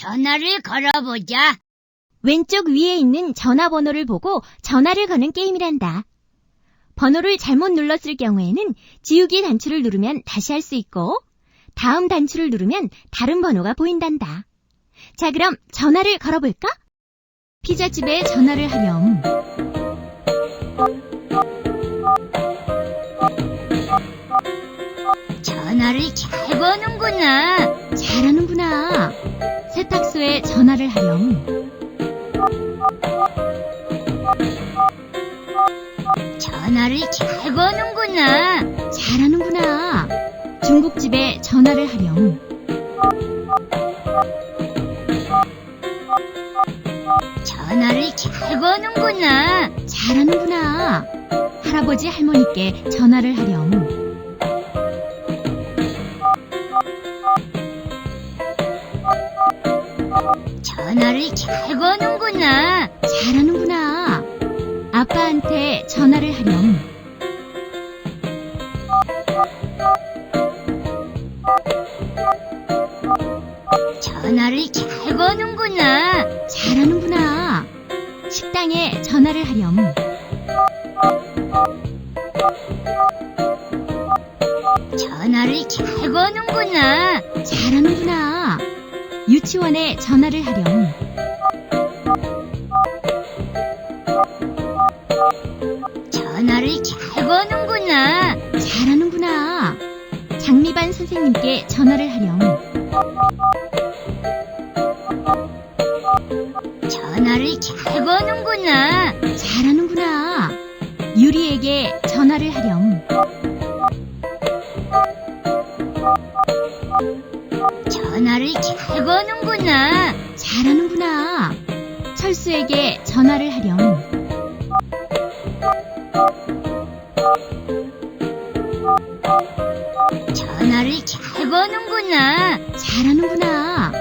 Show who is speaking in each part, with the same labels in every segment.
Speaker 1: 전화를 걸어보자.
Speaker 2: 왼쪽 위에 있는 전화번호를 보고 전화를 거는 게임이란다. 번호를 잘못 눌렀을 경우에는 지우기 단추를 누르면 다시 할 수 있고 다음 단추를 누르면 다른 번호가 보인단다. 자, 그럼 전화를 걸어볼까? 피자집에 전화를 하렴.
Speaker 1: 전화를 잘 거는구나.
Speaker 2: 잘하는구나. 세탁소에 전화를 하렴.
Speaker 1: 전화를 잘 거는구나.
Speaker 2: 잘하는구나. 중국집에 전화를 하렴.
Speaker 1: 전화를 잘 거는구나.
Speaker 2: 잘하는구나. 할아버지 할머니께 전화를 하렴.
Speaker 1: 전화를 잘 거는구나.
Speaker 2: 잘하는구나. 아빠한테 전화를 하렴.
Speaker 1: 전화를 잘 거는구나.
Speaker 2: 잘하는구나. 식당에 전화를 하렴.
Speaker 1: 전화를 잘 거는구나.
Speaker 2: 잘하는구나. 유치원에 전화를 하렴.
Speaker 1: 전화를 잘 거는구나.
Speaker 2: 잘하는구나. 장미반 선생님께 전화를 하렴.
Speaker 1: 전화를 잘 거는구나.
Speaker 2: 잘하는구나. 유리에게 전화를 하렴.
Speaker 1: 전화를 잘 거는구나.
Speaker 2: 잘하는구나. 철수에게 전화를 하렴.
Speaker 1: 전화를 잘 거는구나.
Speaker 2: 잘하는구나.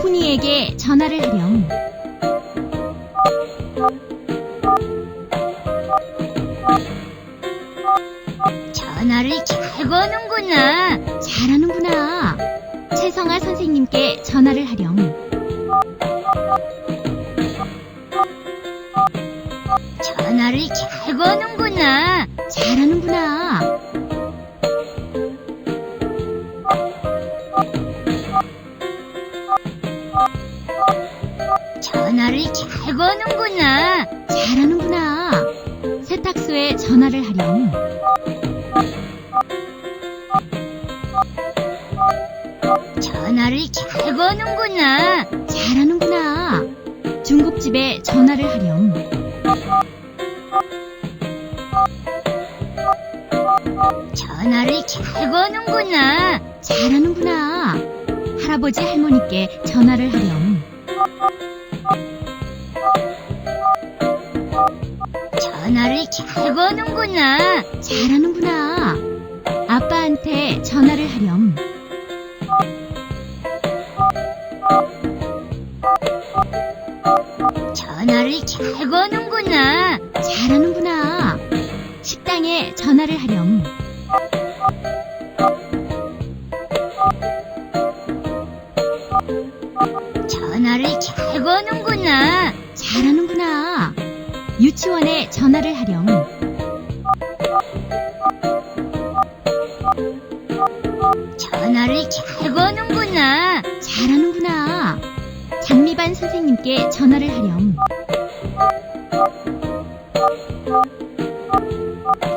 Speaker 2: 훈이에게 전화를 하렴.
Speaker 1: 전화를 잘 거는구나.
Speaker 2: 잘하는구나. 최성아 선생님께 전화를 하렴.
Speaker 1: 전화를 잘 거는구나.
Speaker 2: 잘하는구나.
Speaker 1: 전화를 잘 거는구나.
Speaker 2: 잘하는구나. 세탁소에 전화를 하렴.
Speaker 1: 전화를 잘 거는구나.
Speaker 2: 잘하는구나. 중국집에 전화를 하렴.
Speaker 1: 전화를 잘 거는구나.
Speaker 2: 잘하는구나. 할아버지 할머니께 전화를 하렴.
Speaker 1: 전화를 잘 거는구나.
Speaker 2: 잘하는구나. 아빠한테 전화를 하렴.
Speaker 1: 전화를 잘 거는구나.
Speaker 2: 잘하는구나. 식당에 전화를 하렴.
Speaker 1: 전화를 잘 거는구나.
Speaker 2: 잘하는구나. 유치원에 전화를 하렴.
Speaker 1: 전화를 잘 거는구나.
Speaker 2: 잘하는구나. 장미반 선생님께 전화를 하렴.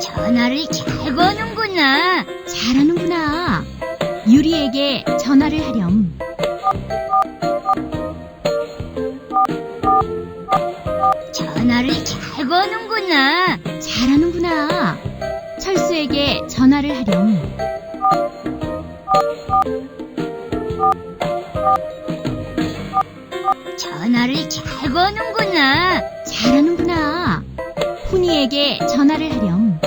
Speaker 1: 전화를 잘 거는구나.
Speaker 2: 잘하는구나. 유리에게 전화를 하렴.
Speaker 1: 전화를 잘 거는구나.
Speaker 2: 잘하는구나. 철수에게 전화를 하렴.
Speaker 1: 전화를 잘 거는구나.
Speaker 2: 잘하는구나. 훈이에게 전화를 하렴.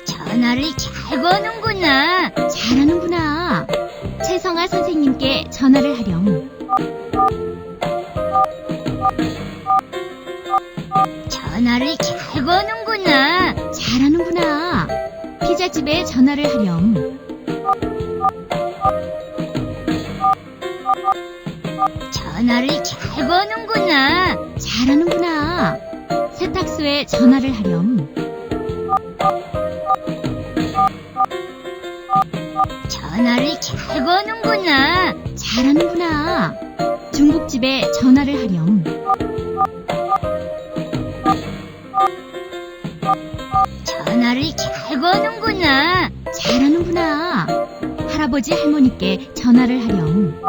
Speaker 1: 전화를 잘 거는구나.
Speaker 2: 잘하는구나. 최성아 선생님께 전화를 하렴.
Speaker 1: 전화를 잘 거는구나.
Speaker 2: 잘하는구나. 피자집에 전화를 하렴.
Speaker 1: 전화를 잘 거는구나.
Speaker 2: 잘하는구나. 세탁소에 전화를 하렴.
Speaker 1: 전화를 잘 거는구나.
Speaker 2: 잘하는구나. 중국집에 전화를 하렴.
Speaker 1: 전화를 잘 거는구나.
Speaker 2: 잘하는구나. 할아버지 할머니께 전화를 하렴.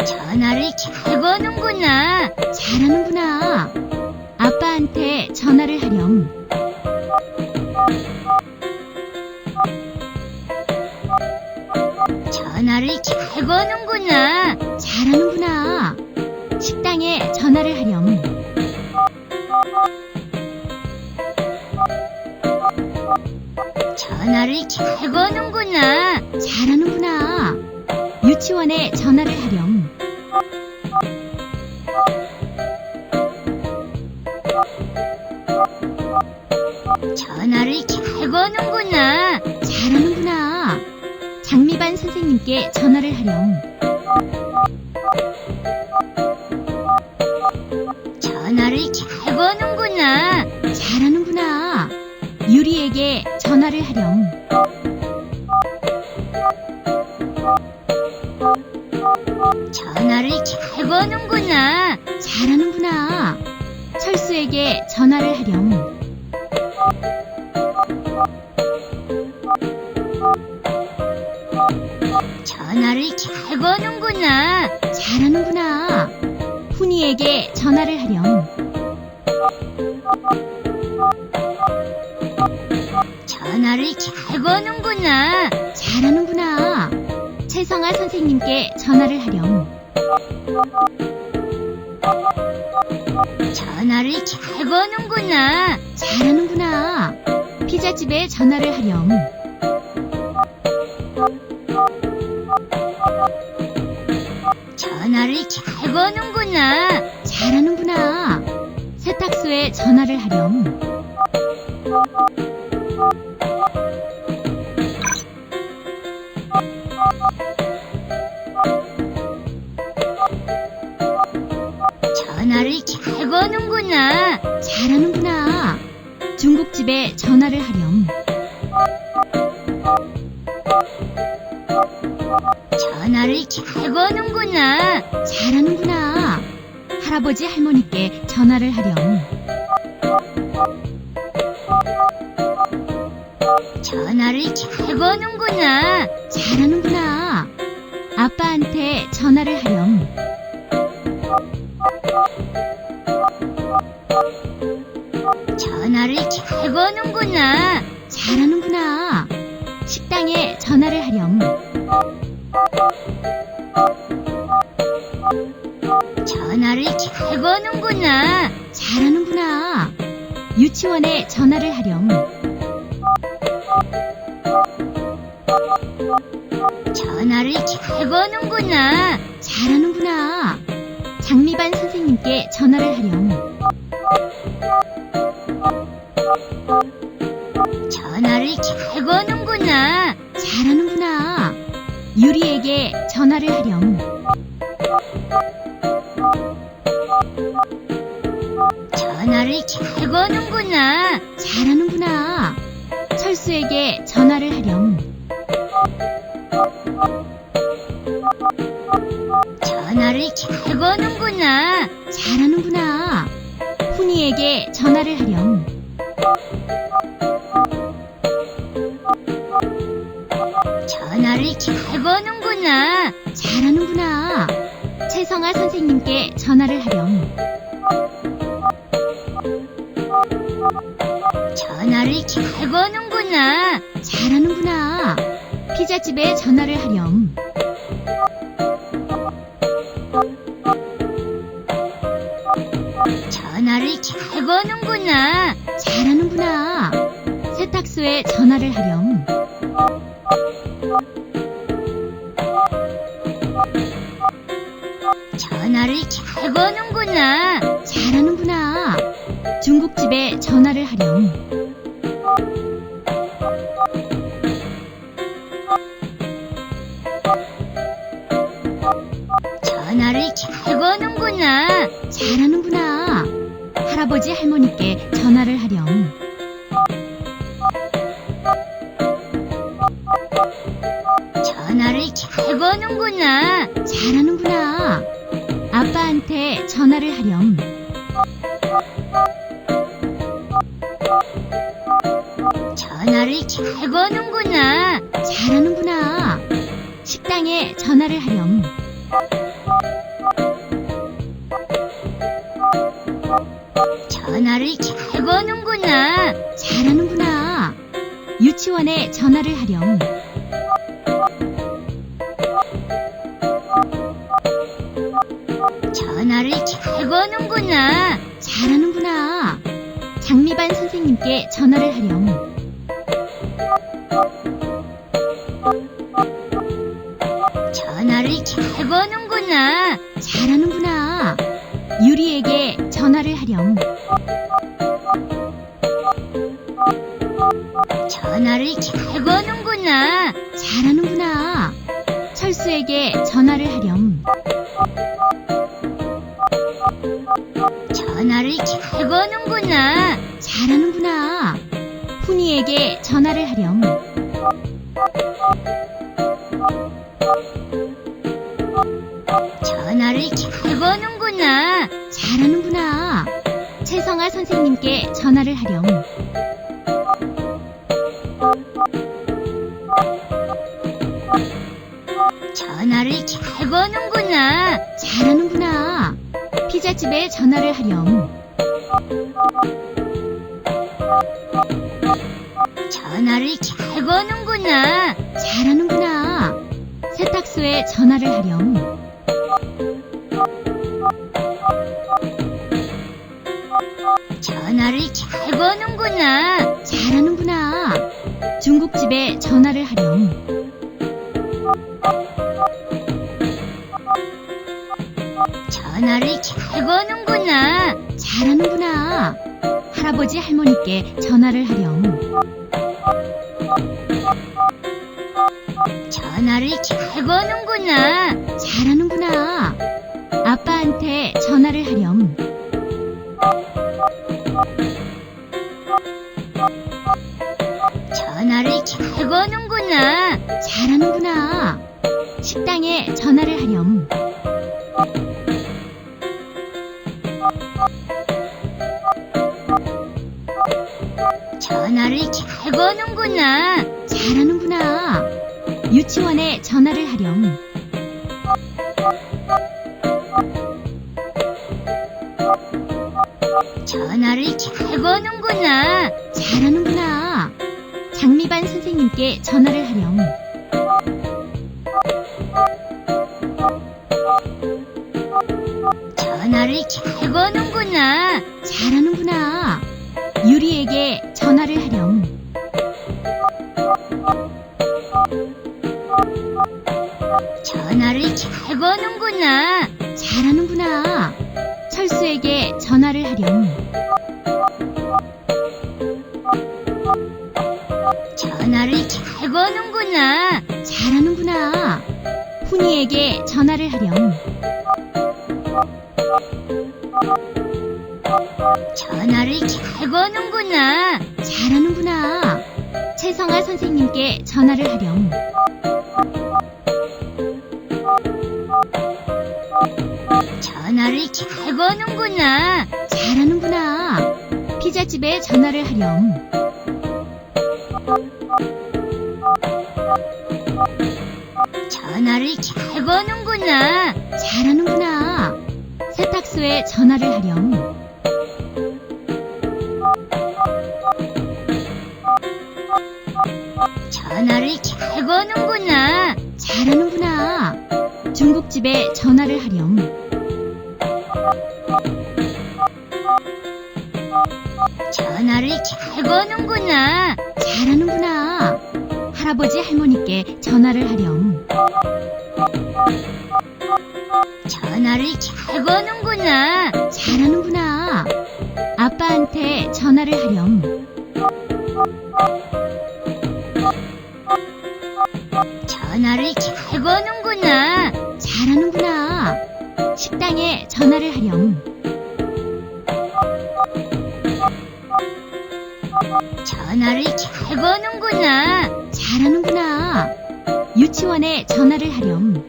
Speaker 1: 전화를 잘 거는구나.
Speaker 2: 잘하는구나. 아빠한테 전화를 하렴.
Speaker 1: 전화를 잘 거는구나.
Speaker 2: 잘하는구나. 식당에 전화를 하렴.
Speaker 1: 전화를 잘 거는구나.
Speaker 2: 잘하는구나. 유치원에 전화를 하렴.
Speaker 1: 전화를 잘 거는구나.
Speaker 2: 잘하는구나. 장미반 선생님께 전화를 하렴.
Speaker 1: 전화를 잘 거는구나.
Speaker 2: 잘하는구나. 유리에게 전화를 하렴.
Speaker 1: 전화를 잘 거는구나.
Speaker 2: 잘하는구나. 철수에게 전화를 하렴.
Speaker 1: 전화를 잘 거는구나.
Speaker 2: 잘하는구나. 훈이에게 전화를 하렴.
Speaker 1: 전화를 잘 거는구나.
Speaker 2: 잘하는구나. 최성아 선생님께 전화를 하렴.
Speaker 1: 전화를 잘 거는구나.
Speaker 2: 잘하는구나. 피자집에 전화를 하렴.
Speaker 1: 전화를 잘 거는구나.
Speaker 2: 잘하는구나. 세탁소에 전화를 하렴.
Speaker 1: 전화를 잘 거는구나.
Speaker 2: 잘하는구나. 중국집에 전화를 하렴.
Speaker 1: 전화를 잘 거는구나.
Speaker 2: 잘하는구나. 할아버지 할머니께 전화를 하렴.
Speaker 1: 전화를 잘 거는구나.
Speaker 2: 잘하는구나. 아빠한테 전화를 하렴.
Speaker 1: 전화를 잘 거는구나.
Speaker 2: 잘하는구나. 식당에 전화를 하렴.
Speaker 1: 전화를 잘 거는구나.
Speaker 2: 잘하는구나. 유치원에 전화를 하렴.
Speaker 1: 전화를 잘 거는구나.
Speaker 2: 잘하는구나. 장미반 선생님께 전화를 하렴.
Speaker 1: 전화를 잘 거는구나.
Speaker 2: 잘하는구나. 유리에게 전화를 하렴.
Speaker 1: 전화를 잘 거는구나.
Speaker 2: 잘하는구나. 철수에게 전화를 하렴.
Speaker 1: 전화를 잘 거는구나.
Speaker 2: 잘하는구나. 훈이에게 전화를 하렴.
Speaker 1: 전화를 잘 거는구나.
Speaker 2: 잘하는구나. 최성아 선생님께 전화를 하렴.
Speaker 1: 전화를 잘 거는구나.
Speaker 2: 잘하는구나. 피자집에 전화를 하렴.
Speaker 1: 전화를 잘 거는구나.
Speaker 2: 잘하는구나. 세탁소에 전화를 하렴.
Speaker 1: 전화를 잘 거는구나.
Speaker 2: 잘하는구나. 중국집에 전화를 하렴.
Speaker 1: 거는구나.
Speaker 2: 잘하는구나. 할아버지 할머니께 전화를 하렴.
Speaker 1: 전화를 잘 거는구나.
Speaker 2: 잘하는구나. 아빠한테 전화를 하렴.
Speaker 1: 전화를 잘 거는구나.
Speaker 2: 잘하는구나. 식당에 전화를 하렴.
Speaker 1: 전화를 잘 거는구나.
Speaker 2: 잘하는구나. 유치원에 전화를 하렴.
Speaker 1: 전화를 잘 거는구나.
Speaker 2: 잘하는구나. 장미반 선생님께 전화를 하렴.
Speaker 1: 전화를 잘 거는구나.
Speaker 2: 잘하는구나. 유리에게 전화를 하렴.
Speaker 1: 전화를 잘 거는구나.
Speaker 2: 잘하는구나. 철수에게 전화를 하렴.
Speaker 1: 전화를 잘 거는구나.
Speaker 2: 잘하는구나. 훈이에게 전화를 하렴.
Speaker 1: 전화를 잘 거는구나.
Speaker 2: 잘하는구나. 채성아 선생님께 전화를 하렴.
Speaker 1: 전화를 잘 거는구나.
Speaker 2: 잘하는구나. 피자집에 전화를 하렴.
Speaker 1: 전화를 잘 거는구나.
Speaker 2: 잘하는구나. 세탁소에 전화를 하렴.
Speaker 1: 전화를 잘 거는구나.
Speaker 2: 잘하는구나. 중국집에 전화를 하렴.
Speaker 1: 전화를 잘 거는구나.
Speaker 2: 잘하는구나. 할아버지 할머니께 전화를 하렴.
Speaker 1: 전화를 잘 거는구나.
Speaker 2: 잘하는구나. 아빠한테 전화를 하렴.
Speaker 1: 전화를 잘 거는구나.
Speaker 2: 잘하는구나. 식당에 전화를 하렴.
Speaker 1: 전화를 잘 거는구나.
Speaker 2: 잘하는구나. 유치원에 전화를 하렴.
Speaker 1: 전화를 잘 거는구나.
Speaker 2: 잘하는구나. 장미반 선생님께 전화를 하렴.
Speaker 1: 전화를 잘 거는구나.
Speaker 2: 잘하는구나. 유리에게 전화를 하렴.
Speaker 1: 전화를 잘 거는구나.
Speaker 2: 잘하는구나. 철수에게 전화를 하렴.
Speaker 1: 전화를 잘 거는구나.
Speaker 2: 잘하는구나. 훈이에게 전화를 하렴.
Speaker 1: 전화를 잘 거는구나.
Speaker 2: 잘하는구나. 채성아 선생님께 전화를 하렴.
Speaker 1: 전화를 잘 거는구나.
Speaker 2: 잘하는구나. 피자집에 전화를 하렴.
Speaker 1: 전화를 잘 거는구나.
Speaker 2: 잘하는구나. 세탁소에 전화를 하렴.
Speaker 1: 전화를 잘 거는구나.
Speaker 2: 잘하는구나. 중국집에 전화를 하렴.
Speaker 1: 전화를 잘 거는구나.
Speaker 2: 잘하는구나. 할아버지 할머니께 전화를 하렴.
Speaker 1: 전화를 잘 거는구나.
Speaker 2: 잘하는구나. 아빠한테 전화를 하렴.
Speaker 1: 전화를 잘 거는구나.
Speaker 2: 잘하는구나. 식당에 전화를 하렴.
Speaker 1: 전화를 잘 거는구나.
Speaker 2: 잘하는구나. 유치원에 전화를 하렴.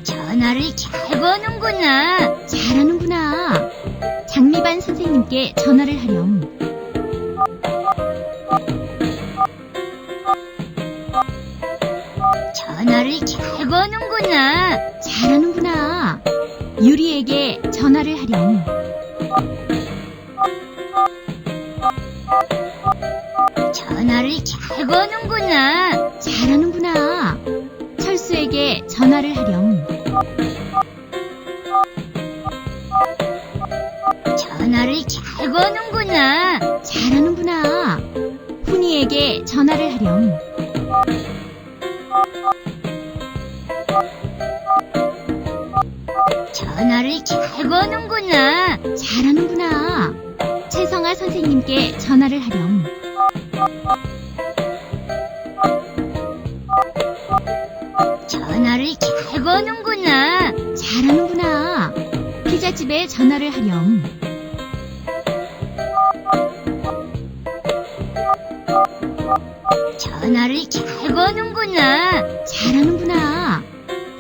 Speaker 1: 전화를 잘 거는구나.
Speaker 2: 잘하는구나. 장미반 선생님께 전화를 하렴.
Speaker 1: 전화를 잘 거는구나.
Speaker 2: 잘하는구나. 유리에게 전화를 하렴.
Speaker 1: 전화를 잘 거는구나.
Speaker 2: 잘하는구나. 철수에게 전화를 하렴.
Speaker 1: 전화를 잘 거는구나.
Speaker 2: 잘하는구나. 훈이에게 전화를 하렴.
Speaker 1: 전화를 잘 거는구나.
Speaker 2: 잘하는구나. 최성아 선생님께 전화를 하렴.
Speaker 1: 전화를 잘 거는구나.
Speaker 2: 잘하는구나. 피자집에 전화를 하렴.
Speaker 1: 전화를 잘 거는구나.
Speaker 2: 잘하는구나.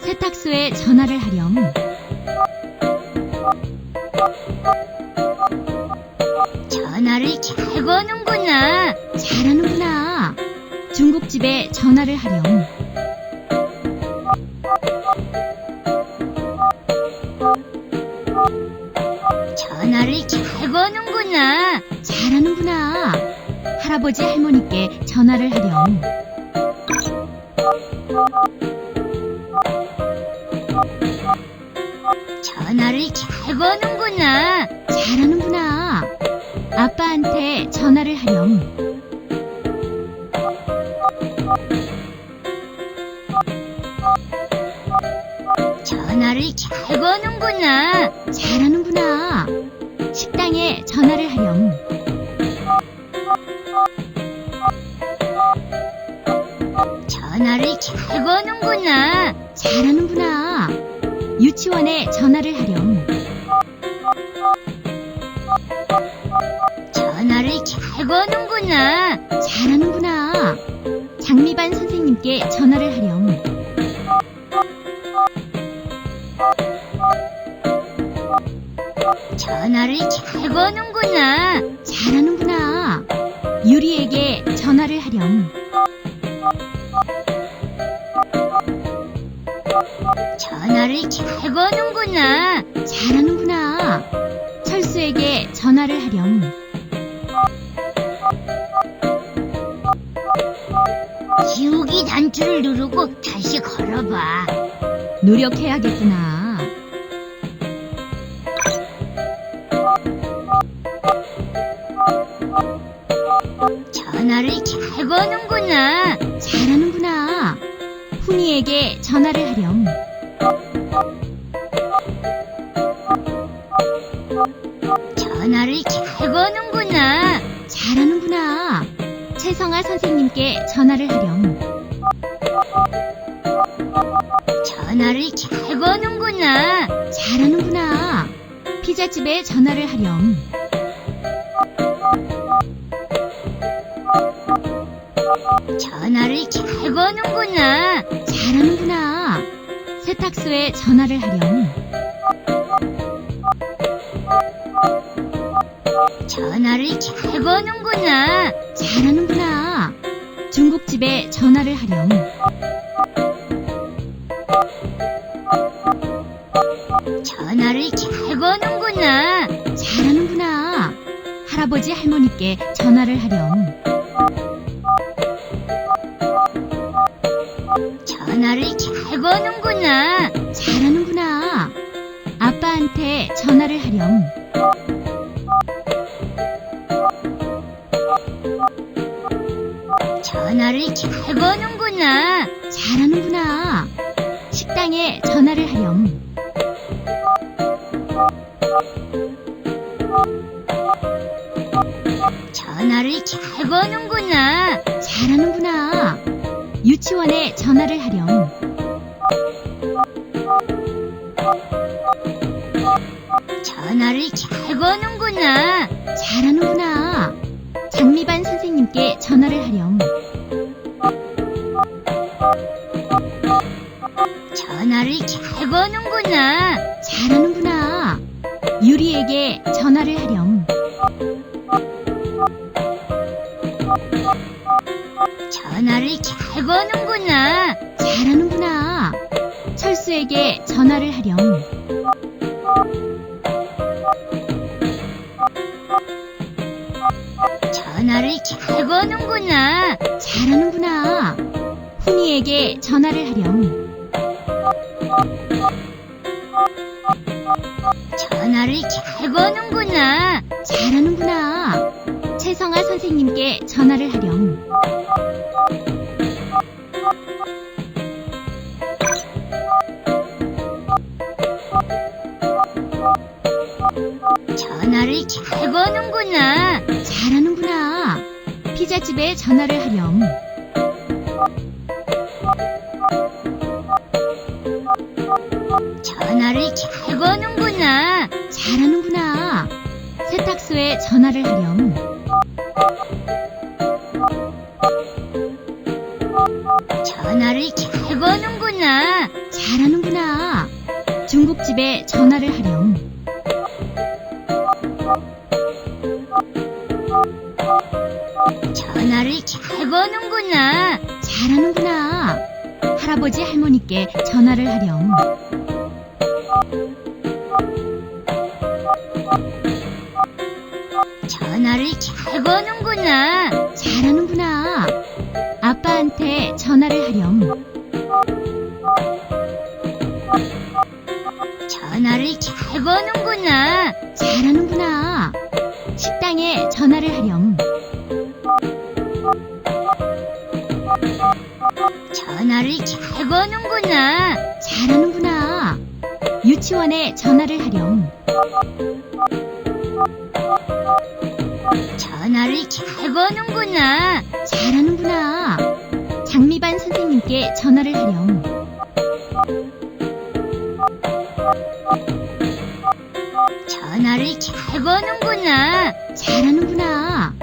Speaker 2: 세탁소에 전화를 하렴.
Speaker 1: 전화를 잘 거는구나.
Speaker 2: 잘하는구나. 중국집에 전화를 하렴.
Speaker 1: 전화를 잘 거는구나.
Speaker 2: 잘하는구나. 할아버지 할머니께 전화를 하렴.
Speaker 1: 전화를 잘 거는구나.
Speaker 2: 잘하는구나. 아빠한테 전화를 하렴.
Speaker 1: 전화를 잘 거는구나.
Speaker 2: 잘하는구나. 식당에 전화를 하렴.
Speaker 1: 전화를 잘 거는구나.
Speaker 2: 잘하는구나. 유치원에 전화를 하렴.
Speaker 1: 전화를 잘 거는구나.
Speaker 2: 잘하는구나. 장미반 선생님께 전화를 하렴.
Speaker 1: 전화를 잘 거는구나.
Speaker 2: 잘하는구나. 유리에게 전화를 하렴.
Speaker 1: 전화를 잘 거는구나.
Speaker 2: 잘하는구나. 철수에게 전화를 하렴.
Speaker 1: 지우기 단추를 누르고 다시 걸어봐.
Speaker 2: 노력해야겠구나.
Speaker 1: 전화를 잘 거는구나.
Speaker 2: 잘하는구나. 훈이에게 전화를 하렴.
Speaker 1: 전화를 잘 거는구나.
Speaker 2: 잘하는구나. 최성아 선생님께 전화를 하렴.
Speaker 1: 전화를 잘 거는구나.
Speaker 2: 잘하는구나. 피자집에 전화를 하렴.
Speaker 1: 전화를 잘 거는구나.
Speaker 2: 잘하는구나. 세탁소에 전화를 하렴.
Speaker 1: 전화를 잘 거는구나.
Speaker 2: 잘하는구나. 중국집에 전화를 하렴.
Speaker 1: 전화를 잘 거는구나.
Speaker 2: 잘하는구나. 할아버지 할머니께 전화를 하렴.
Speaker 1: 전화를 잘 거는구나.
Speaker 2: 잘하는구나. 아빠한테 전화를 하렴.
Speaker 1: 전화를 잘 거는구나.
Speaker 2: 잘하는구나. 식당에 전화를 하렴.
Speaker 1: 전화를 잘 거는구나.
Speaker 2: 잘하는구나. 유치원에 전화를 하렴.
Speaker 1: 전화를 잘 거는구나.
Speaker 2: 잘하는구나. 장미반 선생님께 전화를 하렴.
Speaker 1: 전화를 잘 거는구나.
Speaker 2: 잘하는구나. 유리에게 전화를 하렴.
Speaker 1: 전화를 잘 거는구나.
Speaker 2: 잘하는구나. 철수에게 전화를 하렴.
Speaker 1: 전화를 잘 거는구나.
Speaker 2: 잘하는구나. 훈이에게 전화를 하렴.
Speaker 1: 전화를 잘 거는구나.
Speaker 2: 잘하는구나. 채성아 선생님께 전화를 하렴.
Speaker 1: 전화를 잘 거는구나.
Speaker 2: 잘하는구나. 피자집에 전화를 하렴.
Speaker 1: 전화를 잘 거는구나.
Speaker 2: 잘하는구나. 세탁소에 전화를 하렴.
Speaker 1: 전화를 잘 거는구나.
Speaker 2: 잘하는구나. 중국집에 전화를 하렴.
Speaker 1: 전화를 잘 거는구나.
Speaker 2: 잘하는구나. 할아버지 할머니께 전화를 하렴.
Speaker 1: 전화를 잘 거는구나.
Speaker 2: 잘하는구나. 아빠한테 전화를 하렴.
Speaker 1: 전화를 잘 거는구나.
Speaker 2: 잘하는구나. 식당에 전화를 하렴.
Speaker 1: 전화를 잘 거는구나.
Speaker 2: 잘하는구나. 유치원에 전화를 하렴.
Speaker 1: 전화를 잘 거는구나.
Speaker 2: 잘하는구나. 장미반 선생님께 전화를 하렴.
Speaker 1: 전화를 잘 거는구나.
Speaker 2: 잘하는구나.